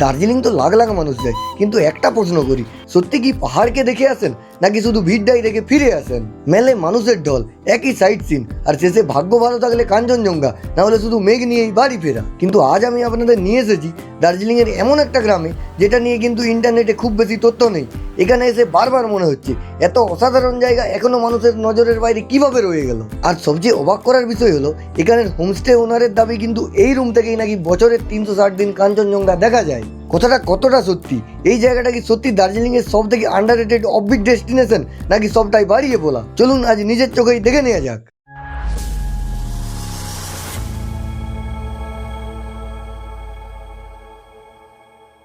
দার্জিলিং তো লাখ লাখ মানুষ যায়, কিন্তু একটা প্রশ্ন করি, সত্যি কি পাহাড়কে দেখে আসেন নাকি শুধু ভিড়টাই দেখে ফিরে আসেন? মেলে মানুষের ঢল, একই সাইট সিন, আর শেষে ভাগ্য ভালো থাকলে কাঞ্চনজঙ্ঘা, না হলে শুধু মেঘ নিয়েই বাড়ি ফেরা। কিন্তু আজ আমি আপনাদের নিয়ে এসেছি দার্জিলিংয়ের এমন একটা গ্রামে যেটা নিয়ে কিন্তু ইন্টারনেটে খুব বেশি তথ্য নেই। এখানে এসে বারবার মনে হচ্ছে এত অসাধারণ জায়গা এখনো মানুষের নজরের বাইরে কিভাবে রয়ে গেল। আর সবচেয়ে অবাক করার বিষয় হলো এখানের হোমস্টে ওনারের দাবি কিন্তু এই রুম থেকেই নাকি বছরের 360 দিন কাঞ্চনজঙ্ঘা দেখা যায়। কথাটা কতটা সত্যি? এই জায়গাটা কি সত্যি দার্জিলিংয়ের সব থেকে আন্ডাররেটেড অফবিট ডেস্টিনেশন, নাকি সবটাই বাড়িয়ে বলা? চলুন আজ নিজের চোখেই দেখে নেওয়া যাক।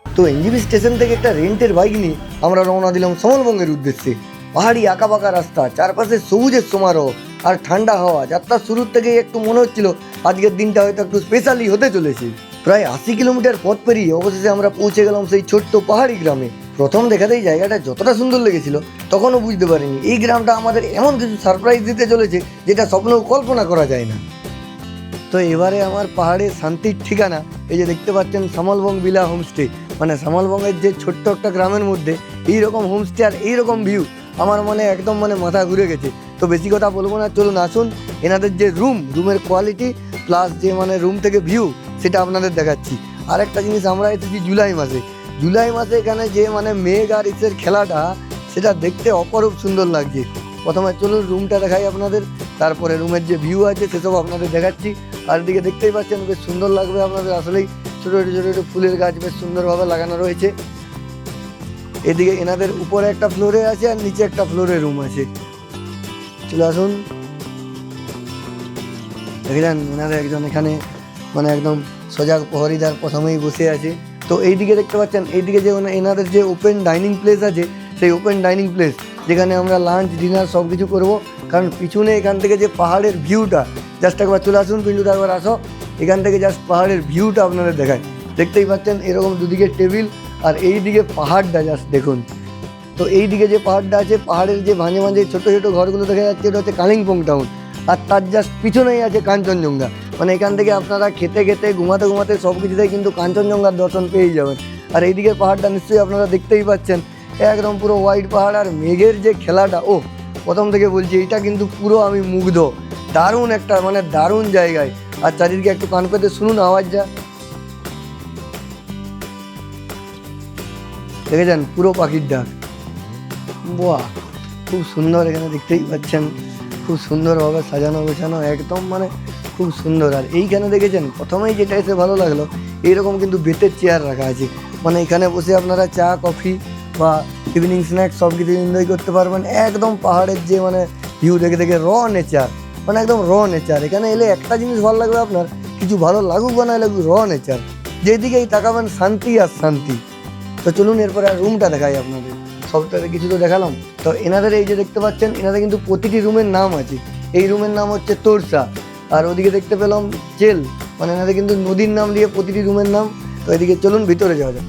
তো এনজিবি স্টেশন থেকে একটা রেন্টের বাইক নিয়ে আমরা রওনা দিলাম সমলবঙ্গের উদ্দেশ্যে। পাহাড়ি আঁকাবাঁকা রাস্তা, চারপাশে সবুজের সমারোহ আর ঠান্ডা হাওয়া। যাত্রার শুরুর থেকেই একটু মনে হচ্ছিল আজকের দিনটা হয়তো একটু স্পেশালি হতে চলেছে। প্রায় 80 কিলোমিটার পথ পেরিয়ে অবশেষে আমরা পৌঁছে গেলাম সেই ছোট্ট পাহাড়ি গ্রামে। প্রথম দেখাতেই জায়গাটা যতটা সুন্দর লেগেছিল তখনও বুঝতে পারিনি এই গ্রামটা আমাদের এমন কিছু সারপ্রাইজ দিতে চলেছে যেটা স্বপ্নেও কল্পনা করা যায় না। তো এবারে আমার পাহাড়ের শান্তির ঠিকানা এই যে দেখতে পাচ্ছেন সমলবং বিলা হোমস্টে, মানে সমলবঙ্গের যে ছোট্ট একটা গ্রামের মধ্যে এইরকম হোমস্টে আর এইরকম ভিউ আমার মনে একদম মাথা ঘুরে গেছে। তো বেশি কথা বলবো না, চলুন আসুন এনাদের যে রুমের কোয়ালিটি প্লাস যে রুম থেকে ভিউ সেটা আপনাদের দেখাচ্ছি। আর একটা জিনিস, আমরা এসেছি জুলাই মাসে এখানে যে মেঘ আর ইসের খেলাটা সেটা দেখতে অপরূপ সুন্দর লাগছে। প্রথমে চলুন রুমটা দেখাই আপনাদের, তারপরে রুমের যে ভিউ আছে সেসব আপনাদের দেখাচ্ছি। আর এদিকে দেখতেই পাচ্ছেন বেশ সুন্দর লাগবে আপনাদের, আসলেই ছোটো ছোটো ফুলের গাছ বেশ সুন্দরভাবে লাগানো রয়েছে। এদিকে এনাদের উপরে একটা ফ্লোরে আছে আর নিচে একটা ফ্লোরে রুম আছে। চলে আসুন, দেখলেন এনাদের একজন এখানে একদম সজাগ প্রহরীদার প্রথমেই বসে আছে। তো এইদিকে দেখতে পাচ্ছেন, এইদিকে যে এনাদের যে ওপেন ডাইনিং প্লেস আছে, সেই ওপেন ডাইনিং প্লেস যেখানে আমরা লাঞ্চ ডিনার সব কিছু করবো। কারণ পিছনে এখান থেকে যে পাহাড়ের ভিউটা, জাস্ট একবার চলে আসুন পিন্টুদা, একবার আসো, এখান থেকে জাস্ট পাহাড়ের ভিউটা আপনাদের দেখায়। দেখতেই পাচ্ছেন এরকম দুদিকে টেবিল আর এই দিকে পাহাড়টা জাস্ট দেখুন। তো এই দিকে যে পাহাড়টা আছে, পাহাড়ের যে মাঝে মাঝে ছোটো ছোটো ঘরগুলো দেখা যাচ্ছে, এটা হচ্ছে কালিম্পং টাউন। আর তার জাস্ট পিছনেই আছে কাঞ্চনজঙ্ঘা। এখান থেকে আপনারা খেতে খেতে ঘুমাতে সব কিছুতেই কিন্তু কাঞ্চনজঙ্ঘার দর্শন পেয়ে যাবেন। আর এইদিকের পাহাড়টা নিশ্চয়ই আপনারা দেখতেই পাচ্ছেন, একদম পুরো হোয়াইট পাহাড় আর মেঘের যে খেলাটা, ও প্রথম থেকে বলছি এটা কিন্তু পুরো আমি মুগ্ধ। দারুণ একটা দারুণ জায়গায়। আর চারিদিকে একটু কান পেতে শুনুন আওয়াজটা, দেখেছেন পুরো পাখির ডাক। বাহ, খুব সুন্দর। এখানে দেখতেই পাচ্ছেন খুব সুন্দরভাবে সাজানো গোছানো, একদম খুব সুন্দর। আর এইখানে দেখেছেন প্রথমেই যেটা এসে ভালো লাগলো, এইরকম কিন্তু বেতের চেয়ার রাখা আছে। এখানে বসে আপনারা চা কফি বা ইভিনিং স্ন্যাক্স সব কিছু এনজয় করতে পারবেন। একদম পাহাড়ের যে ভিউ দেখে দেখে র নেচার, একদম র নেচার। এখানে এলে একটা জিনিস ভালো লাগবে আপনার, কিছু ভালো লাগুক বা না লাগুক, র নেচার যেদিকেই তাকাবেন শান্তি আর শান্তি। তো চলুন এরপরে আর রুমটা দেখাই আপনাদের। সবটাতে কিছু তো দেখালাম। তো এনাদের এই যে দেখতে পাচ্ছেন, এনাদের কিন্তু প্রতিটি রুমের নাম আছে। এই রুমের নাম হচ্ছে তোরসা। আর ওদিকে দেখতে পেলাম চেল, এনাদের কিন্তু নদীর নাম দিয়ে প্রতিটি রুমের নাম। তো এদিকে চলুন ভিতরে যাওয়া যাক।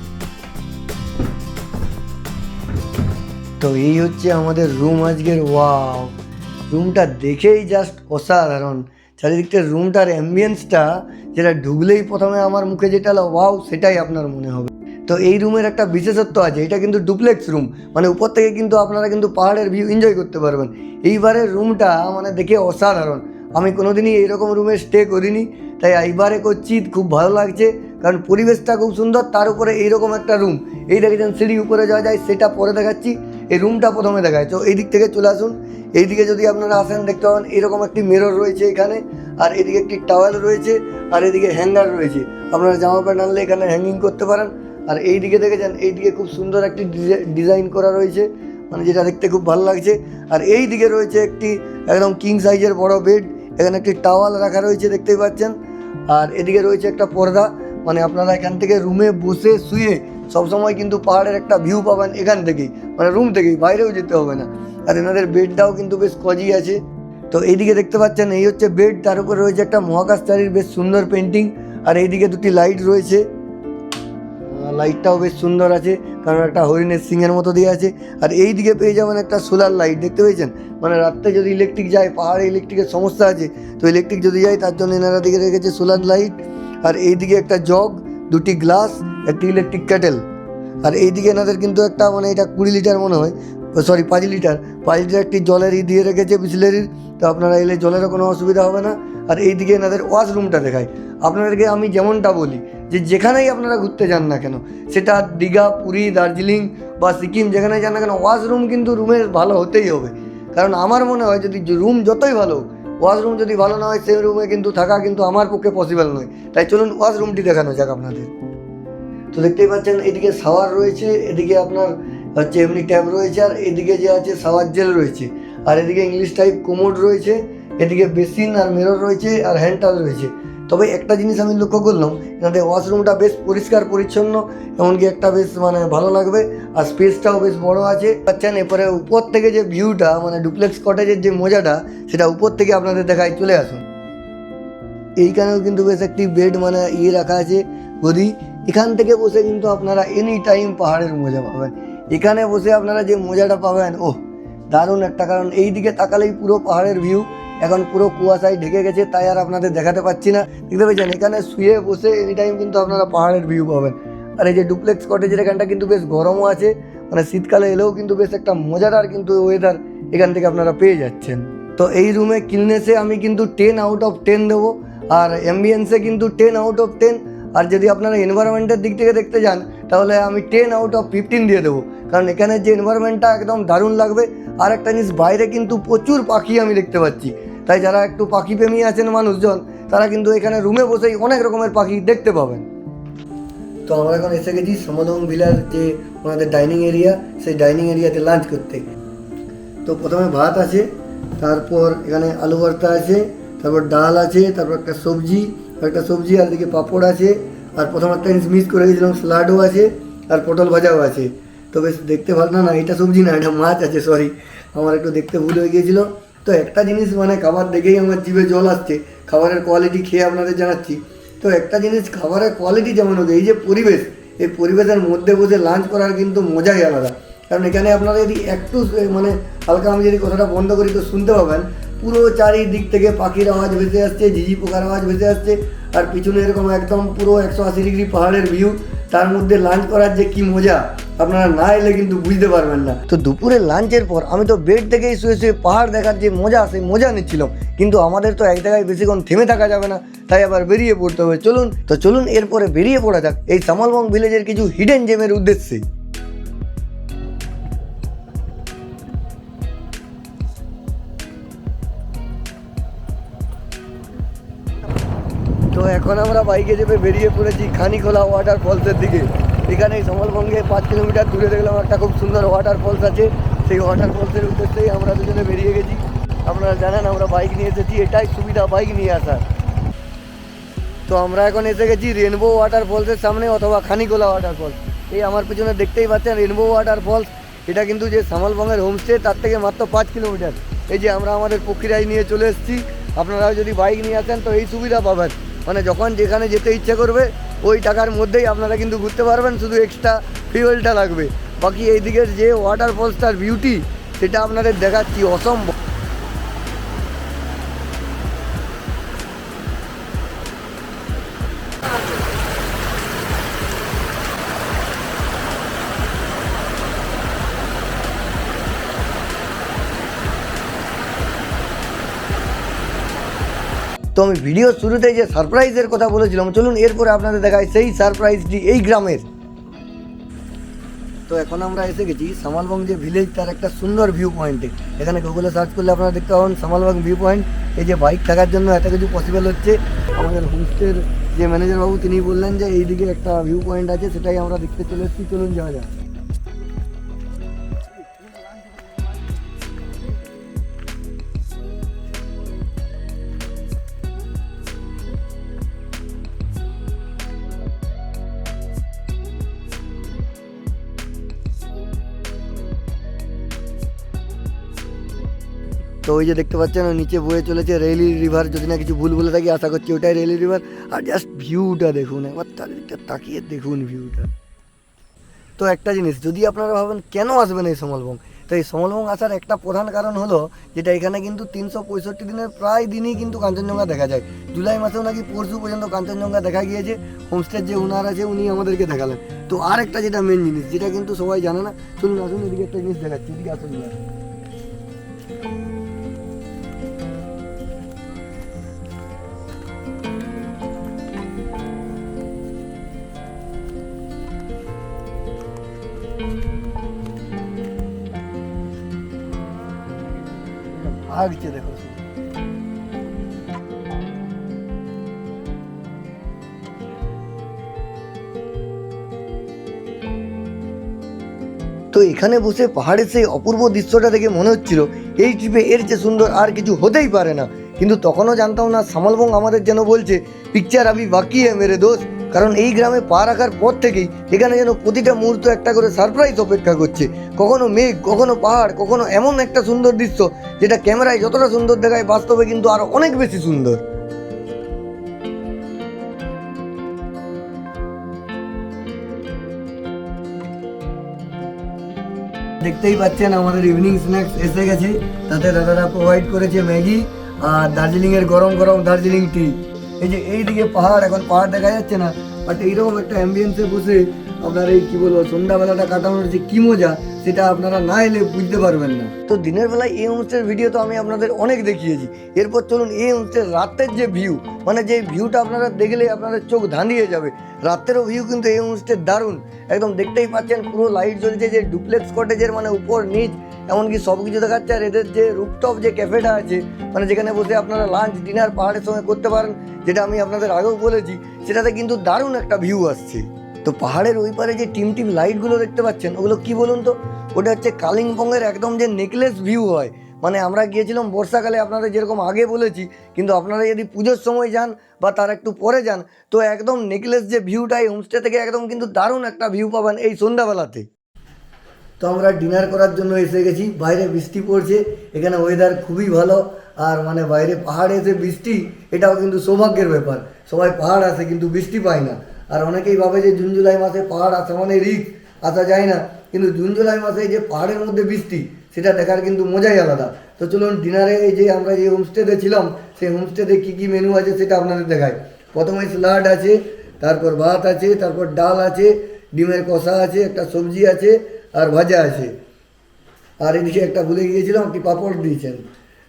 তো এই হচ্ছে আমাদের রুম আজকের। ওয়াও, রুমটা দেখেই জাস্ট অসাধারণ। চারিদিকটার রুমটার অ্যাম্বিয়েন্সটা যেটা ঢুকলেই প্রথমে আমার মুখে যেটা হলো ওয়াও, সেটাই আপনার মনে হবে। তো এই রুমের একটা বিশেষত্ব আছে, এটা কিন্তু ডুপ্লেক্স রুম, উপর থেকে কিন্তু আপনারা কিন্তু পাহাড়ের ভিউ এনজয় করতে পারবেন। এইবারের রুমটা দেখে অসাধারণ। আমি কোনোদিনই এইরকম রুমে স্টে করিনি, তাই এইবারে করছি, খুব ভালো লাগছে। কারণ পরিবেশটা খুব সুন্দর, তার উপরে এইরকম একটা রুম। এই দেখেছেন সিঁড়ি উপরে যাওয়া যায়, সেটা পরে দেখাচ্ছি। এই রুমটা প্রথমে দেখায়। তো এই দিক থেকে চলে আসুন। এইদিকে যদি আপনারা আসেন দেখতে পাবেন এরকম একটি মিরর রয়েছে এখানে, আর এদিকে একটি টাওয়েল রয়েছে, আর এদিকে হ্যাঙ্গার রয়েছে। আপনারা জামা প্যান্ট আনলে এখানে হ্যাঙ্গিং করতে পারেন। আর এই দিকে দেখেছেন, এইদিকে খুব সুন্দর একটি ডিজাইন করা রয়েছে, যেটা দেখতে খুব ভালো লাগছে। আর এই দিকে রয়েছে একটি একদম কিং সাইজের বড় বেড, এখানে একটি টাওয়াল রাখা রয়েছে দেখতেই পাচ্ছেন। আর এদিকে রয়েছে একটা পর্দা, আপনারা এখান থেকে রুমে বসে শুয়ে সবসময় কিন্তু পাহাড়ের একটা ভিউ পাবেন এখান থেকেই, রুম থেকেই, বাইরেও যেতে হবে না। আর এনাদের বেডটাও কিন্তু বেশ কজি আছে। তো এইদিকে দেখতে পাচ্ছেন এই হচ্ছে বেড, তার উপরে রয়েছে একটা মহাকাশচারীর বেশ সুন্দর পেন্টিং। আর এইদিকে দুটি লাইট রয়েছে, লাইটটাও বেশ সুন্দর আছে, কারণ একটা হরিণের সিংহের মতো দিয়ে আছে। আর এই দিকে পেয়ে যাবেন একটা সোলার লাইট, দেখতে পেয়েছেন? রাত্রে যদি ইলেকট্রিক যায়, পাহাড়ে ইলেকট্রিকের সমস্যা আছে, তো ইলেকট্রিক যদি যায় তার জন্য এনারা দিকে রেখেছে সোলার লাইট। আর এই দিকে একটা জগ, দুটি গ্লাস, একটি ইলেকট্রিক কেটেল। আর এইদিকে এনাদের কিন্তু একটা মানে এটা 20 লিটার মনে হয়, সরি 5 লিটার একটি জলের দিয়ে রেখেছে বিসলেরির। তো আপনারা এলে জলেরও কোনো অসুবিধা হবে না। আর এইদিকে এনাদের ওয়াশরুমটা দেখায় আপনাদেরকে। আমি যেমনটা বলি যে যেখানেই আপনারা ঘুরতে যান না কেন, সেটা দীঘা, পুরী, দার্জিলিং বা সিকিম, যেখানে যান না কেন, ওয়াশরুম কিন্তু রুমের ভালো হতেই হবে। কারণ আমার মনে হয় যদি রুম যতই ভালো, ওয়াশরুম যদি ভালো না হয়, সেই রুমে কিন্তু থাকা কিন্তু আমার পক্ষে পসিবল নয়। তাই চলুন ওয়াশরুমটি দেখানো যাক আপনাদের। তো দেখতেই পাচ্ছেন এদিকে শাওয়ার রয়েছে, এদিকে আপনার হচ্ছে এমনি ট্যাপ রয়েছে, আর এদিকে যে আছে শাওয়ার জেল রয়েছে, আর এদিকে ইংলিশ টাইপ কোমোড রয়েছে, এদিকে বেসিন আর মিরর রয়েছে, আর হ্যান্ড টাওয়েল রয়েছে। তবে একটা জিনিস আমি লক্ষ্য করলাম, এখানে ওয়াশরুমটা বেশ পরিষ্কার পরিচ্ছন্ন, এমনকি একটা বেশ মানে ভালো লাগবে। আর স্পেসটাও বেশ বড় আছে। পাচ্ছেন এরপরে উপর থেকে যে ভিউটা, মানে ডুপ্লেক্স কটেজের যে মজাটা, সেটা উপর থেকে আপনাদের দেখায়। চলে আসুন। এইখানেও কিন্তু বেশ একটি বেড মানে রাখা আছে, গদি। এখান থেকে বসে কিন্তু আপনারা এনি টাইম পাহাড়ের মজা পাবেন। এখানে বসে আপনারা যে মজাটা পাবেন, ওহ দারুণ একটা। কারণ এই দিকে তাকালেই পুরো পাহাড়ের ভিউ। এখন পুরো কুয়াশায় ঢেকে গেছে, তাই আর আপনাদের দেখাতে পাচ্ছি না। দেখতে পেয়েছেন এখানে শুয়ে বসে এনি টাইম কিন্তু আপনারা পাহাড়ের ভিউ পাবেন। আর এই যে ডুপ্লেক্স কটেজের এখানটা কিন্তু বেশ গরমও আছে, মানে শীতকালে এলেও কিন্তু বেশ একটা মজাদার কিন্তু ওয়েদার এখান থেকে আপনারা পেয়ে যাচ্ছেন। তো এই রুমে ক্লিনেসে আমি কিন্তু 10 আউট অফ 10 দেবো, আর অ্যাম্বিয়েন্সে কিন্তু 10 আউট অফ 10। আর যদি আপনারা এনভায়রনমেন্টের দিক থেকে দেখতে যান, তাহলে আমি 10 আউট অফ 15 দিয়ে দেবো। কারণ এখানে যে এনভায়রনমেন্টটা একদম দারুণ লাগবে। আর একটা জিনিস, বাইরে কিন্তু প্রচুর পাখি আমি দেখতে পাচ্ছি। তাই যারা একটু পাখি প্রেমী আছেন মানুষজন, তারা কিন্তু এখানে রুমে বসেই অনেক রকমের পাখি দেখতে পাবেন। তো আমরা এখন এসে গেছি সমলং ভিলার যে আমাদের ডাইনিং এরিয়া, সেই ডাইনিং এরিয়াতে লাঞ্চ করতে। তো প্রথমে ভাত আছে, তারপর এখানে আলু ভর্তা আছে, তারপর ডাল আছে, তারপর একটা সবজি, আর দিকে পাঁপড় আছে। আর প্রথম একটা জিনিস মিস করে গেছিলাম, স্যালাডও আছে, আর পটল ভাজাও আছে। তো বেশ দেখতে ভালো না, এটা সবজি না, এটা মাছ আছে, সরি আমার একটু দেখতে ভুল হয়ে গিয়েছিলো। তো একটা জিনিস মানে খাবার দেখেই আমার জিভে জল আসছে, খাবারের কোয়ালিটি খেয়ে আপনাদের জানাচ্ছি। তো একটা জিনিস, খাবারের কোয়ালিটি যেমন হচ্ছে, এই যে পরিবেশ, এই পরিবেশের মধ্যে বসে লাঞ্চ করার কিন্তু মজাই আলাদা। কারণ এখানে আপনারা যদি একটু মানে হালকা আমি যদি কথাটা বন্ধ করি তো শুনতে পাবেন, পুরো চারিদিক থেকে পাখির আওয়াজ ভেসে আসছে, ঝিঝি পোকার আওয়াজ ভেসে আসছে, আর পিছনে এরকম একদম পুরো 180 ডিগ্রি পাহাড়ের ভিউ। তার মধ্যে লাঞ্চ করার যে কি মজা, আপনারা না এলে কিন্তু বুঝতে পারবেন না। তো দুপুরে লাঞ্চের পর আমি তো বেড থেকেই শুয়ে শুয়ে পাহাড় দেখার যে মজা, সেই মজা নিচ্ছিলাম। কিন্তু আমাদের তো এক জায়গায় বেশিক্ষণ থেমে থাকা যাবে না, তাই আবার বেরিয়ে পড়তে হবে। চলুন এরপরে বেরিয়ে পড়া যাক এই সামালবং ভিলেজের কিছু হিডেন জেমের উদ্দেশ্যে। তো এখন আমরা বাইকে চেপে বেরিয়ে পড়েছি খানিখোলা ওয়াটার ফলসের দিকে। এখানে সমলবঙ্গে 5 কিলোমিটার দূরে দেখলাম একটা খুব সুন্দর ওয়াটার ফলস আছে। সেই ওয়াটার ফলসের উদ্দেশ্যেই আমরা দুজনে বেরিয়ে গেছি। আপনারা জানেন আমরা বাইক নিয়ে এসেছি, এটাই সুবিধা বাইক নিয়ে আসার। তো আমরা এখন এসে গেছি রেনবো ওয়াটার ফলসের সামনে, অথবা খানিখোলা ওয়াটার ফলস। এই আমার পিছনে দেখতেই পাচ্ছেন রেনবো ওয়াটার ফলস। এটা কিন্তু যে সামালবঙ্গের হোমস্টে, তার থেকে মাত্র 5 কিলোমিটার। এই যে আমরা আমাদের পক্ষীরাই নিয়ে চলে এসেছি। আপনারাও যদি বাইক নিয়ে আসেন তো এই সুবিধা পাবেন, মানে যখন যেখানে যেতে ইচ্ছে করবে ওই টাকার মধ্যেই আপনারা কিন্তু ঘুরতে পারবেন, শুধু এক্সট্রা ফিউয়েলটা লাগবে। বাকি এই দিকের যে ওয়াটার ফলসটার বিউটি, সেটা আপনাদের দেখাচ্ছি, অসম্ভব। তো আমি ভিডিওর শুরুতেই যে সারপ্রাইজের কথা বলেছিলাম, চলুন এরপরে আপনাদের দেখাই সেই সারপ্রাইজটি এই গ্রামের। তো এখন আমরা এসে গেছি সামালবং যে ভিলেজ, তার একটা সুন্দর ভিউ পয়েন্টে। এখানে গুগলে সার্চ করলে আপনারা দেখতে পাবেন সামালবং ভিউ পয়েন্ট। এই যে বাইক থাকার জন্য এত কিছু পসিবল হচ্ছে। আমাদের হোমস্টের যে ম্যানেজার বাবু, তিনি বললেন যে এইদিকে একটা ভিউ পয়েন্ট আছে, সেটাই আমরা দেখতে চলে এসেছি। চলুন যাওয়া যাক। তো ওই যে দেখতে পাচ্ছেন ওই নিচে বয়ে চলেছে রেইলি রিভার, যদি না কিছু ভুল বলে থাকি আশা করছি ওটাই রেইলি রিভার। আর জাস্ট ভিউটা দেখুন, একবার চারিদিকটা তাকিয়ে দেখুন ভিউটা। তো একটা জিনিস, যদি আপনারা ভাবেন কেন আসবেন এই সমলবং, তো এই সমলবং আসার একটা প্রধান কারণ হলো যেটা এখানে কিন্তু 365 দিনের প্রায় দিনই কিন্তু কাঞ্চনজঙ্ঘা দেখা যায়। জুলাই মাসেও নাকি পরশু পর্যন্ত কাঞ্চনজঙ্ঘা দেখা গিয়েছে, হোমস্টের যে ওনার আছে উনি আমাদেরকে দেখালেন। তো আর একটা যেটা মেন জিনিস যেটা কিন্তু সবাই জানে না, চলুন আসুন এদিকে একটা জিনিস দেখাচ্ছি, এদিকে আসুন না। ভাগছে দেখো শুধু। তো এখানে বসে পাহাড়ের সেই অপূর্ব দৃশ্যটা দেখে মনে হচ্ছিল এই ট্রিপে এর চেয়ে সুন্দর আর কিছু হতেই পারে না। কিন্তু তখনও জানতাম না সামলবং আমাদের যেন বলছে পিকচার আবি বাকি হ্যায় মেরে দোস্ত। কারণ এই গ্রামে পা রাখার পর থেকেই এখানে যেন প্রতিটা মুহূর্ত একটা করে সারপ্রাইজ অপেক্ষা করছে। কখনো মেঘ, কখনো পাহাড়, কখনো এমন একটা সুন্দর দৃশ্য যেটা ক্যামেরায় যতটা সুন্দর দেখায় বাস্তবে কিন্তু আরো অনেক বেশি সুন্দর। দেখতেই পাচ্ছেন আমাদের ইভিনিং স্ন্যাক্স এসে গেছে, তাতে দাদারা প্রোভাইড করেছে ম্যাগি আর দার্জিলিংয়ের গরম গরম দার্জিলিং টি। এই যে এইদিকে পাহাড়, এখন পাহাড় দেখা যাচ্ছে না, বাট এইরকম একটা অ্যাম্বিয়েন্সে বসে আপনার এই কী বলবো সন্ধ্যাবেলাটা কাটানোর যে কী মজা সেটা আপনারা না এলে বুঝতে পারবেন না। তো দিনের বেলায় এই হোমস্টের ভিডিও তো আমি আপনাদের অনেক দেখিয়েছি। এরপর চলুন এই হোমস্টের রাতের যে ভিউ, মানে যে ভিউটা আপনারা দেখলে আপনাদের চোখ ধাঁধিয়ে যাবে। রাতেরও ভিউ কিন্তু এই হোমস্টের দারুণ, একদম দেখতেই পাচ্ছেন পুরো লাইট জ্বলছে, যে ডুপ্লেক্স কটেজের মানে উপর নিচ এমনকি সব কিছু দেখাচ্ছে। আর এদের যে রুফটপ যে ক্যাফেটা আছে, মানে যেখানে বসে আপনারা লাঞ্চ ডিনার পাহাড়ের সঙ্গে করতে পারেন, যেটা আমি আপনাদের আগেও বলেছি, সেটাতে কিন্তু দারুণ একটা ভিউ আসছে। তো পাহাড়ের ওই পারে যে টিম টিম লাইটগুলো দেখতে পাচ্ছেন, ওগুলো কি বলুন তো, ওটা হচ্ছে কালিম্পংয়ের একদম যে নেকলেস ভিউ হয়। মানে আমরা গিয়েছিলাম বর্ষাকালে, আপনাদের যেরকম আগে বলেছি, কিন্তু আপনারা যদি পুজোর সময় যান বা তার একটু পরে যান, তো একদম নেকলেস যে ভিউটা এই হোমস্টে থেকে একদম কিন্তু দারুণ একটা ভিউ পাবেন এই সন্ধ্যাবেলাতে। তো আমরা ডিনার করার জন্য এসে গেছি, বাইরে বৃষ্টি পড়ছে, এখানে ওয়েদার খুবই ভালো। আর মানে বাইরে পাহাড়ে এসে বৃষ্টি, এটাও কিন্তু সৌভাগ্যের ব্যাপার। সবাই পাহাড় আসে কিন্তু বৃষ্টি পায় না। আর অনেকেই ভাবে যে জুন জুলাই মাসে পাহাড় আসা মানে রিস্ক, আসা যায় না। কিন্তু জুন জুলাই মাসে যে পাহাড়ের মধ্যে বৃষ্টি, সেটা দেখার কিন্তু মজাই আলাদা। তো চলুন ডিনারে এই যে আমরা যে হোমস্টেতে ছিলাম, সেই হোমস্টেতে কী কী মেনু আছে সেটা আপনাদের দেখায়। প্রথমে স্যালাড আছে, তারপর ভাত আছে, তারপর ডাল আছে, ডিমের কষা আছে, একটা সবজি আছে আর ভাজা আছে। আর এদিকে একটা ভুলে গিয়েছিলাম, একটি পাঁপড় দিয়েছেন।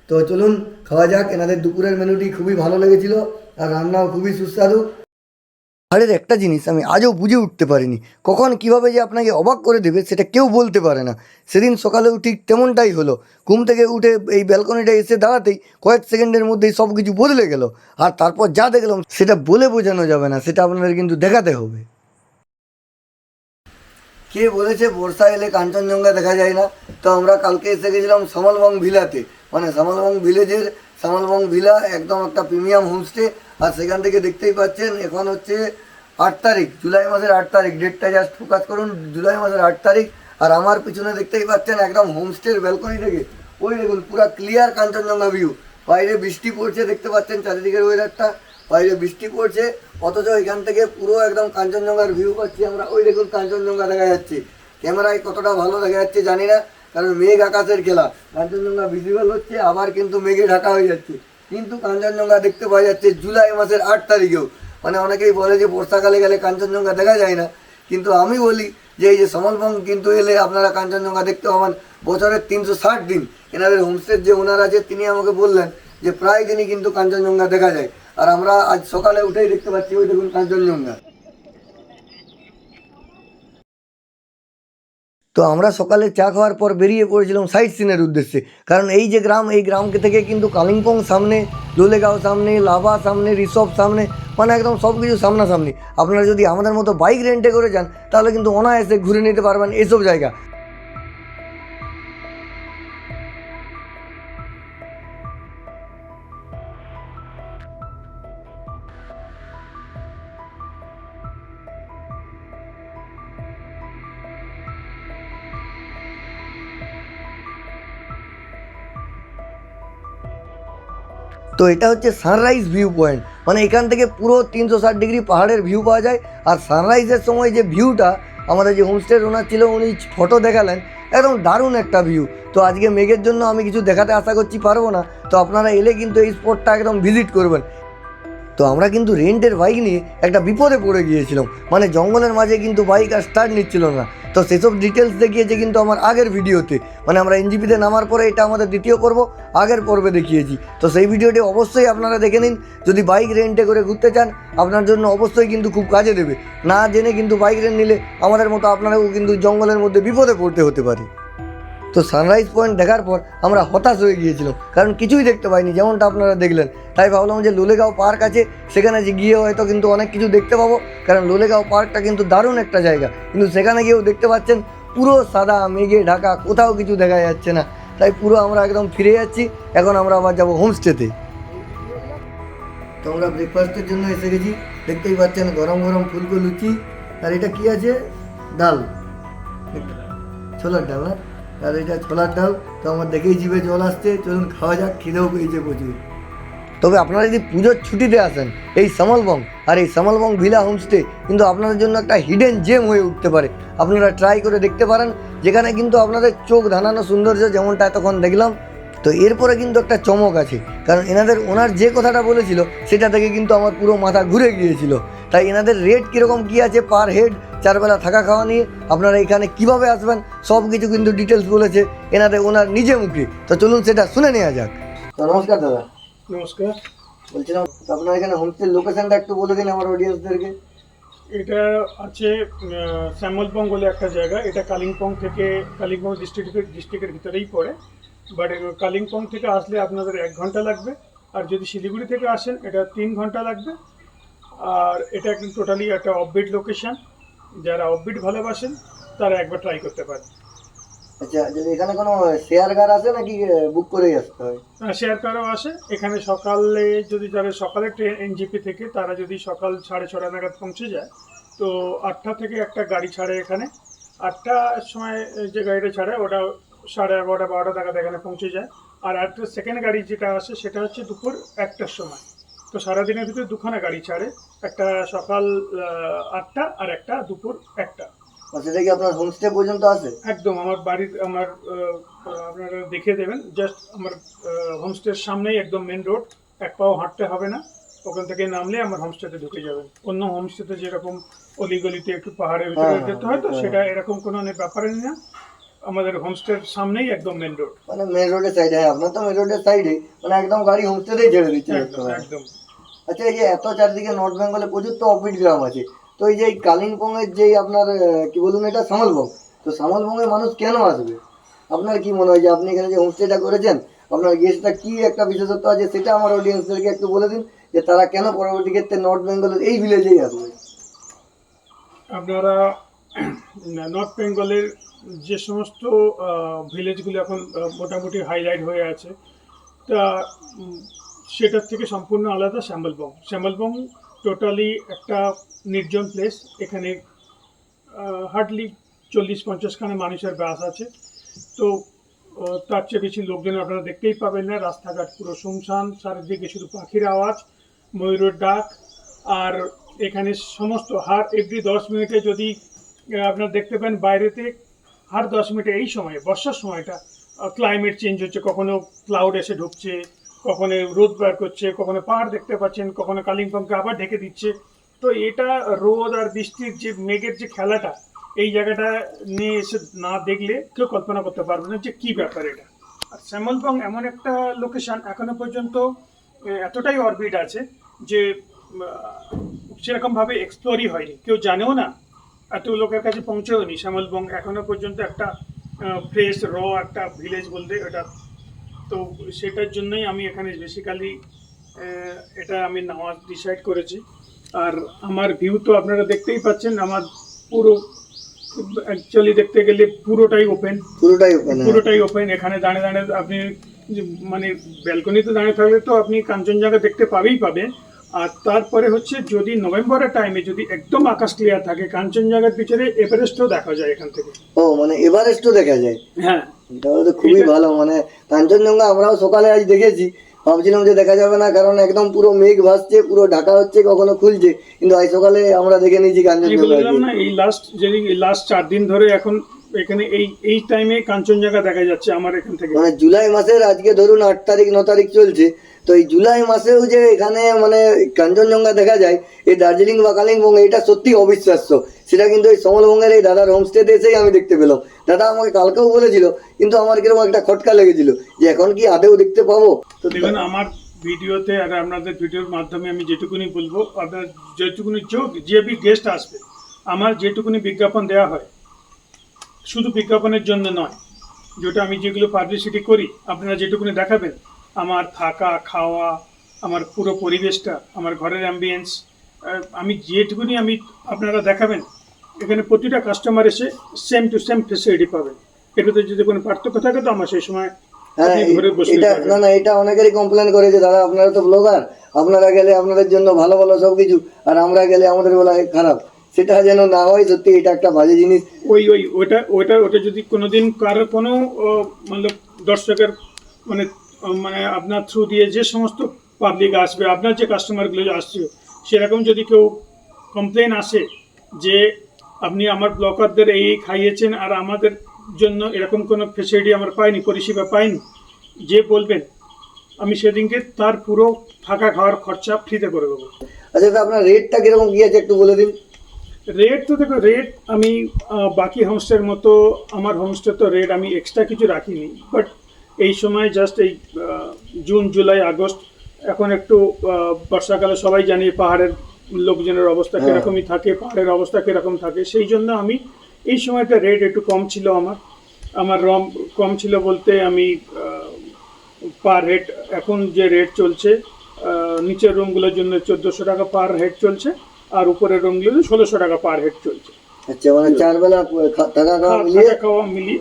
তো চলুন খাওয়া যাক। এনাদের দুপুরের মেনুটি খুবই ভালো লেগেছিল আর রান্নাও খুবই সুস্বাদু। পাহাড়ের একটা জিনিস আমি আজও বুঝে উঠতে পারিনি, কখন কিভাবে যে আপনাকে অবাক করে দেবে সেটা কেউ বলতে পারে না। সেদিন সকালেও ঠিক তেমনটাই হলো। ঘুম থেকে উঠে এই ব্যালকনিটা এসে দাঁড়াতেই কয়েক সেকেন্ডের মধ্যেই সব কিছু বদলে গেল। আর তারপর যা দেখলাম সেটা বলে বোঝানো যাবে না, সেটা আপনাদের কিন্তু দেখাতে হবে। কে বলেছে বর্ষা এলে কাঞ্চনজঙ্ঘা দেখা যায় না? তো আমরা কালকে এসে গেছিলাম সামলবং ভিলাতে, মানে সামলবং ভিলেজের সামলবং ভিলা, একদম একটা প্রিমিয়াম হোমস্টে। আর সেখান থেকে দেখতেই পাচ্ছেন এখন হচ্ছে 8 তারিখ, জুলাই মাসের 8 তারিখ, ডেটটা জাস্ট ফোকাস করুন, জুলাই মাসের 8 তারিখ। আর আমার পিছনে দেখতেই পাচ্ছেন একদম হোমস্টের ব্যালকনি থেকে ওই দেখুন পুরো ক্লিয়ার কাঞ্চনজঙ্ঘা ভিউ। বাইরে বৃষ্টি পড়ছে, দেখতে পাচ্ছেন চারিদিকের ওয়েদারটা, বাইরে বৃষ্টি পড়ছে, অথচ এখান থেকে পুরো একদম কাঞ্চনজঙ্ঘার ভিউ পাচ্ছি আমরা। ওই দেখুন কাঞ্চনজঙ্ঘা দেখা যাচ্ছে, ক্যামেরায় কতটা ভালো দেখা যাচ্ছে জানি না, কারণ মেঘ আকাশের খেলা। কাঞ্চনজঙ্ঘা ভিজিবল হচ্ছে, আবার কিন্তু মেঘে ঢাকা হয়ে যাচ্ছে, কিন্তু কাঞ্চনজঙ্ঘা দেখতে পাওয়া যাচ্ছে জুলাই মাসের 8 তারিখেও। মানে অনেকেই বলে যে বর্ষাকালে গেলে কাঞ্চনজঙ্ঘা দেখা যায় না, কিন্তু আমি বলি যে এই যে সমলবং কিন্তু এলে আপনারা কাঞ্চনজঙ্ঘা দেখতে পাবেন বছরের 360 দিন। এনাদের হোমস্টের যে ওনার আছে তিনি আমাকে বললেন যে প্রায় দিনই কিন্তু কাঞ্চনজঙ্ঘা দেখা যায়। আর আমরা আজ সকালে উঠেই দেখতে পাচ্ছি ওই দেখুন কাঞ্চনজঙ্ঘা। তো আমরা সকালে চা খাওয়ার পর বেরিয়ে পড়েছিলাম সাইট সিনের উদ্দেশ্যে, কারণ এই যে গ্রাম, এই গ্রাম থেকে কিন্তু কালিম্পং সামনে, লোলেগাঁও সামনে, লাভা সামনে, রিসভ সামনে, মানে একদম সব কিছু সামনাসামনি। আপনারা যদি আমাদের মতো বাইক রেন্টে করে যান তাহলে কিন্তু অনায়াসে ঘুরে নিতে পারবেন এইসব জায়গা। তো এটা হচ্ছে সানরাইজ ভিউ পয়েন্ট, মানে এখান থেকে পুরো 360 ডিগ্রি পাহাড়ের ভিউ পাওয়া যায়। আর সানরাইজের সময় যে ভিউটা, আমাদের যে হোমস্টের ওনার ছিল উনি ফটো দেখালেন, একদম দারুণ একটা ভিউ। তো আজকে মেঘের জন্য আমি কিছু দেখাতে আশা করছি পারবো না, তো আপনারা এলে কিন্তু এই স্পটটা একদম ভিজিট করবেন। তো আমরা কিন্তু রেন্টের বাইক নিয়ে একটা বিপদে পড়ে গিয়েছিলাম, মানে জঙ্গলের মাঝে কিন্তু বাইক আর স্টার্ট নিচ্ছিল না। তো সেসব ডিটেলস দেখিয়েছে কিন্তু আমার আগের ভিডিওতে, মানে আমরা এনজিপিতে নামার পরে এটা আমাদের দ্বিতীয় পর্ব, আগের পর্বে দেখিয়েছি। তো সেই ভিডিওটি অবশ্যই আপনারা দেখে নিন। যদি বাইক রেন্টে করে ঘুরতে চান আপনার জন্য অবশ্যই কিন্তু খুব কাজে দেবে। না জেনে কিন্তু বাইক রেন্ট নিলে আমাদের মতো আপনারাও কিন্তু জঙ্গলের মধ্যে বিপদে পড়তে হতে পারে। তো সানরাইজ পয়েন্ট দেখার পর আমরা হতাশ হয়ে গিয়েছিলাম, কারণ কিছুই দেখতে পাইনি যেমনটা আপনারা দেখলেন। তাই ভাবলাম যে লোলেগাঁও পার্ক আছে, সেখানে গিয়ে হয়তো কিন্তু অনেক কিছু দেখতে পাবো, কারণ লোলেগাঁও পার্কটা কিন্তু দারুণ একটা জায়গা। কিন্তু সেখানে গিয়েও দেখতে পাচ্ছেন পুরো সাদা মেঘে ঢাকা, কোথাও কিছু দেখা যাচ্ছে না। তাই পুরো আমরা একদম ফিরে যাচ্ছি। এখন আমরা আবার যাবো হোমস্টেতে। তো আমরা ব্রেকফাস্টের জন্য এসে গেছি, দেখতেই পাচ্ছেন গরম গরম ফুলকো লুচি, আর এটা কি আছে, ডাল, ছোলার ডাল না, আর এটা ছোলার ডাল। তো আমার দেখেই জিভে জল আসছে, চলুন খাওয়া যাক, খিদেও পেয়েছে প্রচুর। তবে আপনারা যদি পুজোর ছুটিতে আসেন এই সামলবং, আর এই সামলবং ভিলা হোমস্টে কিন্তু আপনাদের জন্য একটা হিডেন জেম হয়ে উঠতে পারে। আপনারা ট্রাই করে দেখতে পারেন, যেখানে কিন্তু আপনাদের চোখ ধানানো সৌন্দর্য যেমনটা এতক্ষণ দেখলাম। তো এরপরে কিন্তু একটা চমক আছে, কারণ ওনার যে কথাটা বলেছিল সেটা থেকে কিন্তু আমার পুরো মাথা ঘুরে গিয়েছিল। তাই এনাদের রেট কীরকম কী আছে পার হেড 4 বেলা থাকা খাওয়া নিয়ে, আপনারা এখানে কিভাবে আসবেন সব কিছু কিন্তু ডিটেলস বলেছে ওনার নিজে মুখে। তো চলুন সেটা শুনে নেওয়া যাক। তো নমস্কার দাদা। নমস্কার। বলছিলাম আপনার এখানে হোমস্টের লোকেশনটা একটু বলে দিন আমার অডিয়েন্সদেরকে। এটা আছে শ্যামলবং বলে একটা জায়গা। এটা কালিম্পং ডিস্ট্রিক্টের ভিতরেই পড়ে। বাট কালিম্পং থেকে আসলে আপনাদের 1 ঘন্টা লাগবে, আর যদি শিলিগুড়ি থেকে আসেন এটা 3 ঘন্টা লাগবে। আর এটা একদম টোটালি একটা অফবিট লোকেশন। যারা অফবিট ভালোবাসেন তারা একবার ট্রাই করতে পারেন। আচ্ছা, যদি এখানে কোনো শেয়ার কার আছে নাকি বুক করেই আসতে হয়? শেয়ার কারও আসে এখানে। সকালে যদি যারা সকালে ট্রেন এনজিপি থেকে, তারা যদি সকাল 6:30 নাগাদ পৌঁছে যায়, তো 8টা থেকে একটা গাড়ি ছাড়ে এখানে। 8টার সময় যে গাড়িটা ছাড়ে ওটা 11:30 12টা নাগাদ এখানে পৌঁছে যায়। আর একটা সেকেন্ড গাড়ি যেটা আসে সেটা হচ্ছে দুপুর 1টার সময়। তো সারাদিনের ভিতরে দুখানা গাড়ি ছাড়ে, একটা সকাল 8টা আর একটা দুপুর 1টা। সেটা কি আপনার হোমস্টে পর্যন্ত আসে? একদম আমার বাড়ির আপনারা দেখে দেবেন, জাস্ট আমার হোমস্টের সামনেই একদম মেন রোড, 1 পাও হাঁটতে হবে না। ওখান থেকে নামলে আমার হোমস্টেতে ঢুকে যাবেন। অন্য হোমস্টেতে যেরকম অলিগলিতে একটু পাহাড়ের ভিতরে যেতে হয়, তো সেটা এরকম কোনো ব্যাপারই না। আমাদের হোমস্টের সামনেই একদম মেন রোড, মানে মেন রোডের সাইডে। হ্যাঁ, আপনার তো মেন রোডের সাইডে, মানে একদম গাড়ি হোমস্টেতেই ছেড়ে দিচ্ছে। একদম একদম। আচ্ছা, এই যে এত চারদিকে নর্থ বেঙ্গলে প্রচুর তো অফবিট গ্রাম আছে, তো এই যে কালিম্পং এর যে আপনার কি বলুন এটা সামলবং, তো সামলবং এর মানুষ কেন আসবে? আপনার কি মনে হয় যে আপনি এখানে যে হোমস্টেটা করেছেন, আপনার গেস্টটা কি একটা বিশেষত্ব আছে সেটা আমার অডিয়েন্সদেরকে একটু বলে দিন, যে তারা কেন পরবর্তী ক্ষেত্রে নর্থ বেঙ্গলের এই ভিলেজেই আসবে। আপনারা নর্থ বেঙ্গলের যে সমস্ত ভিলেজগুলো এখন মোটামুটি হাইলাইট হয়ে আছে, তা সেটার থেকে সম্পূর্ণ আলাদা শ্যামলবং। শ্যামলবং টোটালি একটা নির্জন প্লেস। এখানে হার্ডলি 40-50খানা মানুষের বাস আছে। তো তার চেয়ে বেশি লোকজন আপনারা দেখতেই পাবেন না। রাস্তাঘাট পুরো শুনশান, চারিদিকে শুধু পাখির আওয়াজ, ময়ূরের ডাক। আর এখানে সমস্ত এভরি 10 মিনিটে যদি আপনারা দেখতে পান বাইরেতে, 10 মিনিটে এই সময় বর্ষার সময়টা ক্লাইমেট চেঞ্জ হচ্ছে, কখনো ক্লাউড এসে ঢুকছে, কখনো রোদ বার করছে, কখনো পাহাড় দেখতে পাচ্ছেন, কখনো কালিম্পংকে আবার ঢেকে দিচ্ছে। তো এটা রোদ আর বৃষ্টির যে মেঘের যে খেলাটা, এই জায়গাটা নিয়ে এসে না দেখলে কেউ কল্পনা করতে পারবে না যে কী ব্যাপার এটা। আর শ্যামলবং এমন একটা লোকেশন, এখনো পর্যন্ত এতটাই অরবিট আছে যে সেরকমভাবে এক্সপ্লোরই হয়নি, কেউ জানেও না, এত লোকের কাছে পৌঁছেও নি। শ্যামলবং এখনো পর্যন্ত একটা ফ্রেশ একটা ভিলেজ বলতে এটা। তো সেটার জন্যই আমি এখানে বেসিক্যালি এটা আমি নেওয়ার ডিসাইড করেছি। আর আমার ভিউ তো আপনারা দেখতেই পাচ্ছেন, আমার পুরো অ্যাকচুয়ালি দেখতে গেলে পুরোটাই ওপেন। এখানে দাঁড়িয়ে দাঁড়িয়ে আপনি মানে ব্যালকনিতে দাঁড়িয়ে থাকলে তো আপনি কাঞ্চনজঙ্ঘা দেখতে পাবেন। আর তারপরে হচ্ছে যদি নভেম্বরের টাইমে যদি একদম আকাশ ক্লিয়ার থাকে, কাঞ্চনজঙ্ঘার পিছনে এভারেস্টও দেখা যায় এখান থেকে। ও, মানে এভারেস্টও দেখা যায়? হ্যাঁ, তাহলে তো খুবই ভালো। মানে কাঞ্চনজঙ্ঘা আমরাও সকালে আজ দেখেছি, ভাবছিলাম যে দেখা যাবে না, কারণ একদম পুরো মেঘ ভাসছে, পুরো ঢাকা হচ্ছে, কখনো খুলছে, কিন্তু আজ সকালে আমরা দেখে নিয়েছি কাঞ্চনজঙ্ঘা। বললাম না, এই লাস্ট 4 দিন ধরে এখন এখানে এই টাইমে কাঞ্চনজঙ্ঘা দেখা যাচ্ছে আমার এখান থেকে। মানে জুলাই মাসের আজকে ধরুন 8 তারিখ 9 তারিখ চলছে, তো এই জুলাই মাসেও যে এখানে মানে কাঞ্চনজঙ্ঘা দেখা যায় এই দার্জিলিং বা কালিম্পং, এটা সত্যি অবিশ্বাস্য। সেটা কিন্তু এই সমলবঙ্গের এই দাদার হোমস্টেতে এসেই আমি দেখতে পেলাম। দাদা আমাকে কালকেও বলেছিল, কিন্তু আমার কিরকম একটা খটকা লেগেছিল যে এখন কি আদেও দেখতে পাবো। তো দেখুন আমার ভিডিওতে আর আপনাদের ভিডিওর মাধ্যমে আমি যেটুকুনি বলবো, আপনার যেটুকুনি যে গেস্ট আসবে, আমার যেটুকুনি বিজ্ঞাপন দেওয়া হয় শুধু বিজ্ঞাপনের জন্য নয়, যেটা আমি যেগুলো পাবলিসিটি করি আপনারা যেটুকুনি দেখাবেন, আমার থাকা খাওয়া, আমার পুরো পরিবেশটা, আমার ঘরের অ্যাম্বিয়েন্স, আমি যেটুকুনি আমি আপনারা দেখাবেন, এখানে প্রতিটা কাস্টমার এসে সেম টু সেম ফেসিলিটি পাবেন। এটাতে যদি কোনো পার্থক্য থাকে তো আমার সেই সময় হ্যাঁ, আপনি ঘরে বসে এটা পারবেন। না না, এটা অনেকেরই কমপ্লেন করে যে দাদা আপনারা তো ব্লগার, আপনারা গেলে আপনাদের জন্য ভালো ভালো সব কিছু, আর আমরা গেলে আমাদের বলা খারাপ। সেটা যেন না হয়, সত্যি এটা একটা বাজে জিনিস। ওটা যদি কোনোদিন কারোর কোনো মানে দর্শকের মানে মানে আপনার থ্রু দিয়ে যে সমস্ত পাবলিক আসবে, আপনার যে কাস্টমারগুলো আসছে, সেরকম যদি কেউ কমপ্লেন আসে যে আপনি আমার ব্লগারদের এই খাইয়েছেন আর আমাদের জন্য এরকম কোনো ফেসিলিটি আমরা পাইনি, পরিষেবা পাইনি, যে বলবেন আমি সেদিনকে তার পুরো থাকা খাওয়ার খরচা ফ্রিতে করে দেবো। আচ্ছা, তো আপনার রেটটা কিরকম কি আছে একটু বলে দিন। রেট তো দেখো, রেট আমি বাকি হোমস্টের মতো আমার হোমস্টে তো রেট আমি এক্সট্রা কিছু রাখিনি, বাট এই সময় জাস্ট এই জুন জুলাই আগস্ট, এখন একটু বর্ষাকালে সবাই জানি পাহাড়ের লোকজনের অবস্থা কীরকমই থাকে, পাহাড়ের অবস্থা কীরকম থাকে, সেই জন্য আমি এই সময়টা রেট একটু কম ছিল। আমার রম কম ছিল বলতে আমি পার হেড এখন যে রেট চলছে, নিচের রুমগুলোর জন্য 1400 টাকা পার হেড চলছে, আর উপরের রুমগুলো 1600 টাকা পার হেড চলছে। আচ্ছা, মানে 4 বেলা থাকা খাওয়া মিলিয়ে থাকা খাওয়া মিলিয়ে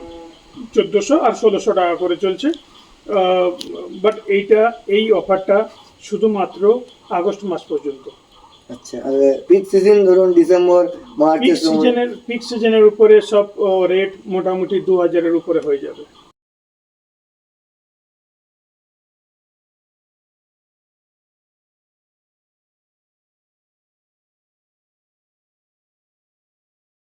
1400 আর 1600 টাকা করে চলছে। বাট এই অফারটা শুধুমাত্র আগস্ট মাস পর্যন্ত। আচ্ছা, আর পিক সিজন ধরুন ডিসেম্বর মার্চের সময়? পিক সিজনের উপরে সব রেট মোটামুটি 2000-এর উপরে হয়ে যাবে।